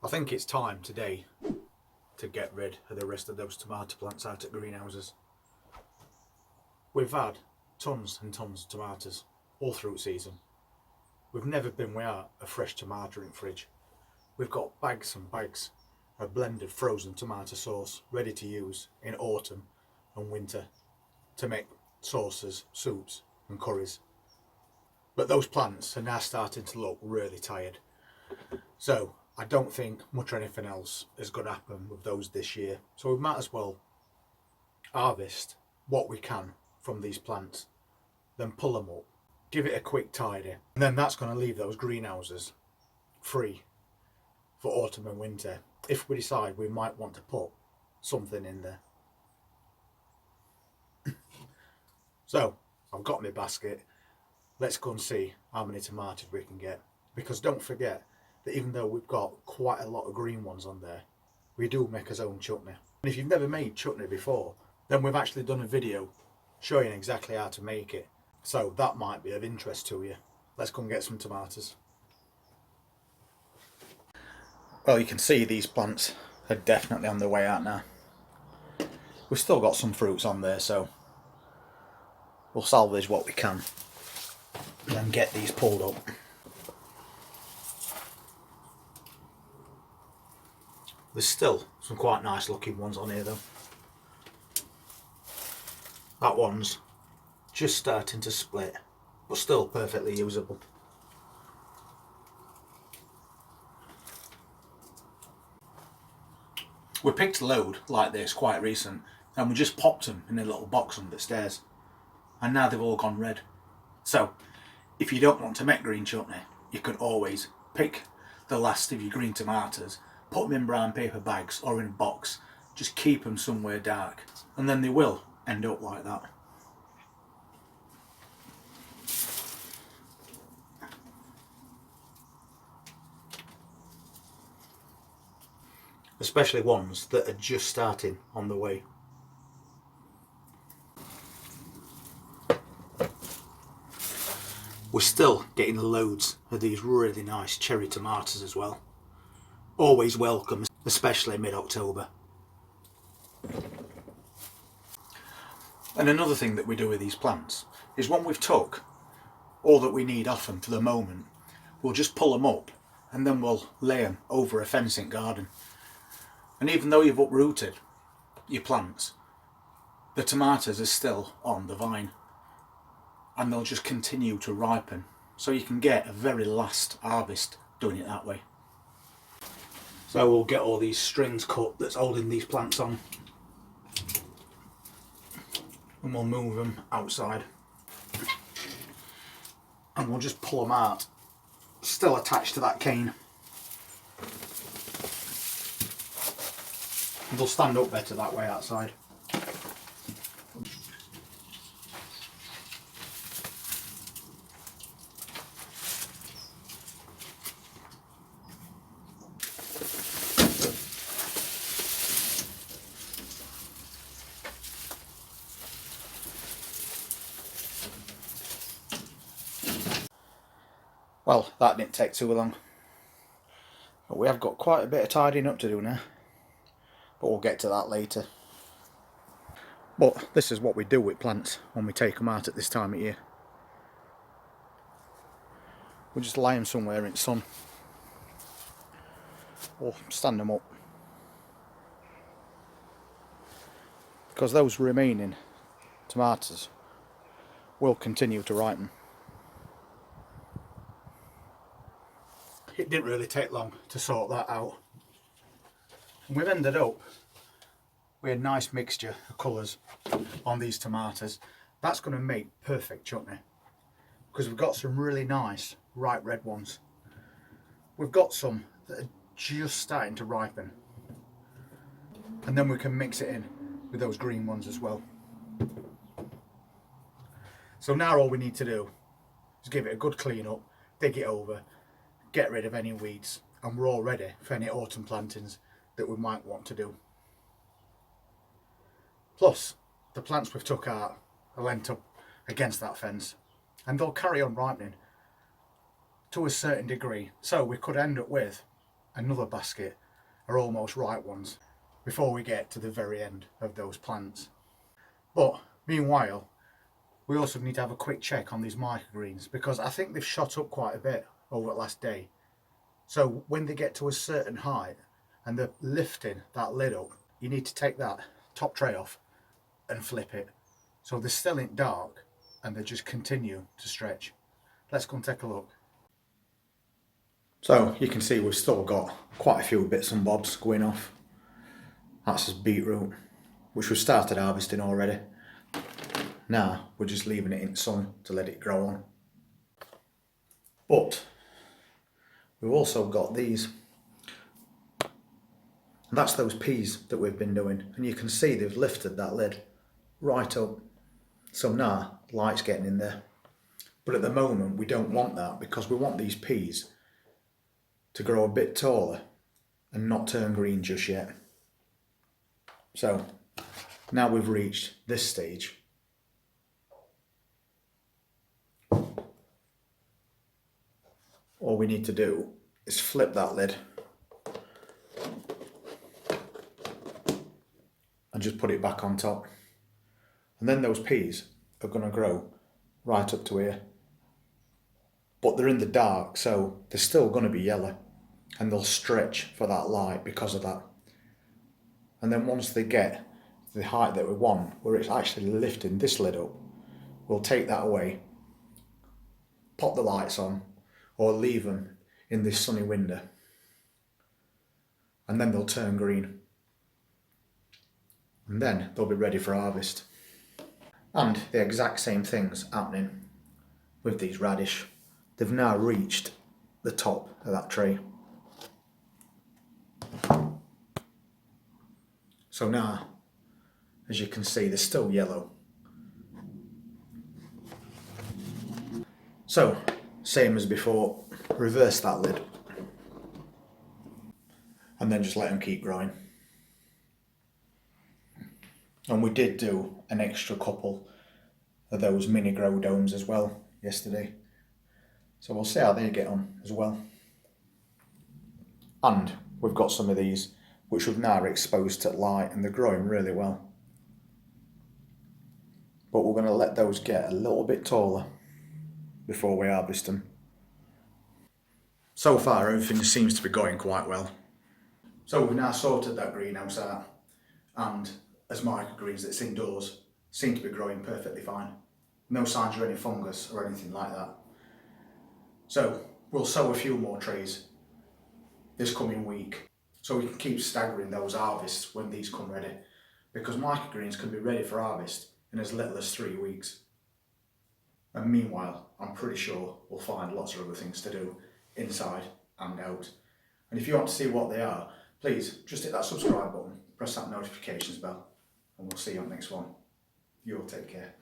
I think it's time today to get rid of the rest of those tomato plants out at greenhouses. We've had tons and tons of tomatoes all through season. We've never been without a fresh tomato in fridge. We've got bags and bags of blended frozen tomato sauce ready to use in autumn and winter to make sauces, soups and curries. But those plants are now starting to look really tired. So I don't think much or anything else is going to happen with those this year. So we might as well harvest what we can from these plants, then pull them up, give it a quick tidy, and then that's going to leave those greenhouses free for autumn and winter if we decide we might want to put something in there. So I've got my basket. Let's go and see how many tomatoes we can get, because don't forget that even though we've got quite a lot of green ones on there, we do make our own chutney. And if you've never made chutney before, then we've actually done a video showing exactly how to make it, so that might be of interest to you. Let's go and get some tomatoes. Well, you can see these plants are definitely on their way out now. We've still got some fruits on there, so we'll salvage what we can and then get these pulled up. There's still some quite nice looking ones on here though. That one's just starting to split, but still perfectly usable. We picked a load like this quite recent and we just popped them in a little box under the stairs, and now they've all gone red. So if you don't want to make green chutney, you can always pick the last of your green tomatoes, put them in brown paper bags or in a box, just keep them somewhere dark, and then they will end up like that. Especially ones that are just starting on the way. We're still getting loads of these really nice cherry tomatoes as well. Always welcome, especially mid-October. And another thing that we do with these plants is when we've took all that we need off them for the moment, we'll just pull them up and then we'll lay them over a fencing garden. And even though you've uprooted your plants, the tomatoes are still on the vine and they'll just continue to ripen, so you can get a very last harvest doing it that way. So we'll get all these strings cut that's holding these plants on and we'll move them outside and we'll just pull them out, still attached to that cane. They'll stand up better that way outside. Well, that didn't take too long. But we have got quite a bit of tidying up to do now. But we'll get to that later. But this is what we do with plants when we take them out at this time of year. We just lie them somewhere in the sun, or stand them up, because those remaining tomatoes will continue to ripen. It didn't really take long to sort that out. And we've ended up with a nice mixture of colours on these tomatoes. That's going to make perfect chutney, because we've got some really nice ripe red ones. We've got some that are just starting to ripen, and then we can mix it in with those green ones as well. So now all we need to do is give it a good clean up, dig it over, get rid of any weeds, and we're all ready for any autumn plantings that we might want to do. Plus, the plants we've took out are lent up against that fence, and they'll carry on ripening to a certain degree, so we could end up with another basket are almost ripe ones before we get to the very end of those plants. But meanwhile, we also need to have a quick check on these microgreens because I think they've shot up quite a bit over the last day. So when they get to a certain height and they're lifting that lid up, you need to take that top tray off and flip it. So they're still in dark and they just continue to stretch. Let's go and take a look. So you can see we've still got quite a few bits and bobs going off. That's just beetroot, which we've started harvesting already. Now we're just leaving it in sun to let it grow on. But we've also got these. And that's those peas that we've been doing. And you can see they've lifted that lid right up. So now light's getting in there. But at the moment we don't want that because we want these peas to grow a bit taller and not turn green just yet. So now we've reached this stage. All we need to do is flip that lid and just put it back on top. And then those peas are going to grow right up to here. But they're in the dark, so they're still going to be yellow and they'll stretch for that light because of that. And then once they get to the height that we want, where it's actually lifting this lid up, we'll take that away, pop the lights on, or leave them in this sunny window. And then they'll turn green. And then they'll be ready for harvest. And the exact same thing's happening with these radish. They've now reached the top of that tray. So now, as you can see, they're still yellow. So, same as before, reverse that lid. And then just let them keep growing. And we did do an extra couple of those mini grow domes as well yesterday. So we'll see how they get on as well. And we've got some of these which we've now exposed to light and they're growing really well. But we're going to let those get a little bit taller before we harvest them. So far everything seems to be going quite well. So we've now sorted that greenhouse out, and as microgreens that's indoors seem to be growing perfectly fine. No signs of any fungus or anything like that. So we'll sow a few more trays this coming week so we can keep staggering those harvests when these come ready, because microgreens can be ready for harvest in as little as 3 weeks. And meanwhile, I'm pretty sure we'll find lots of other things to do inside and out. And if you want to see what they are, please just hit that subscribe button, press that notifications bell, and we'll see you on the next one. You all take care.